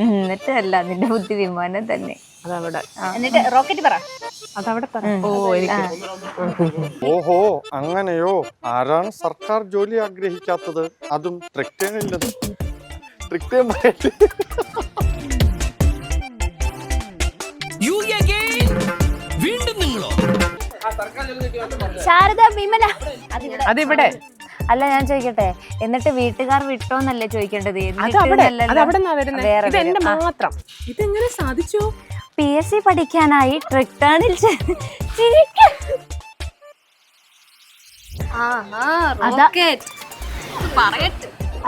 എന്നിട്ടല്ല, നിന്റെ ബുദ്ധി വിമാനം തന്നെ. അതവിടെ. എന്നിട്ട് റോക്കറ്റ് പറ. അതവിടെ പറ. ഓ എനിക്ക്. ഓഹോ അങ്ങനെയോ. ആരാണ് സർക്കാർ ജോലി ആഗ്രഹിക്കാത്തത്? അതും ട്രിക്ടേണില്ലെന്ന്. ശാരദ, വിമല. അതിവിടെ. അല്ല ഞാൻ ചോദിക്കട്ടെ, എന്നിട്ട് വീട്ടുകാർ വിട്ടോന്നല്ലേ ചോദിക്കേണ്ടത്? ഇതെന്റെ മാത്രം. ഇതെങ്ങനെ സാധിച്ചു? PSC പഠിക്കാനായി ട്രിക്ടേണിൽ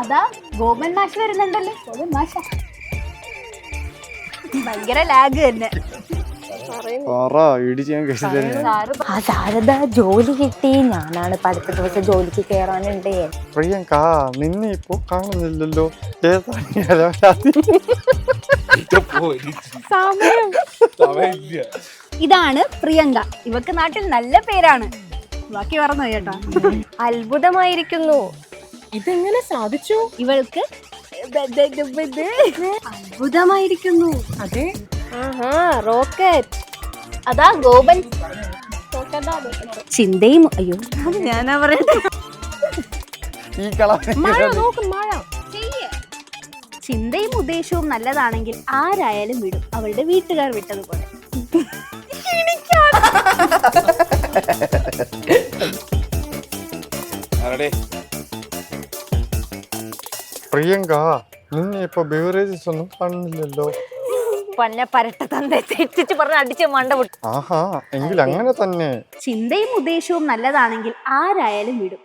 അതാ ഗോപൻ മാഷ് വരുന്നുണ്ടല്ലോ. ഭയങ്കര ലാഗ് തന്നെ. ശാരദ ജോലി കിട്ടി. ഞാനാണ് അടുത്ത ദിവസം ജോലിക്ക് കേറാനുണ്ട്. പ്രിയങ്ക, നിന്നെ ഇപ്പോ കാണുന്നില്ലല്ലോ. ഇതാണ് പ്രിയങ്ക. ഇവക്ക് നാട്ടിൽ നല്ല പേരാണ്. ബാക്കി പറഞ്ഞു കേട്ടോ. അത്ഭുതമായിരിക്കുന്നു. ഇതെങ്ങനെ സാധിച്ചു? ഇവൾക്ക് അത്ഭുതമായിരിക്കുന്നു. അതെ. റോക്കറ്റ്. അതാ ഗോപൻ. ചിന്തയും അയ്യോ അത് ഞാനാ പറയട്ടെ. മഴ നോക്ക്, മഴ. ചിന്തയും ഉദ്ദേശവും നല്ലതാണെങ്കിൽ ആരായാലും വിടും, അവളുടെ വീട്ടുകാർ വിട്ടതുപോലെ. പ്രിയങ്ക, നിന്നെ ഇപ്പൊ ബിവറേജസ് ഒന്നും കാണുന്നില്ലല്ലോ. പന്നെ പരട്ട തന്റെ തെറ്റിച്ച് പറഞ്ഞ് അടിച്ച് മണ്ട പൊട്ടി. ആഹാ, എങ്കിൽ അങ്ങനെ തന്നെ. ചിന്തയും ഉദ്ദേശവും നല്ലതാണെങ്കിൽ ആരായാലും വിടും,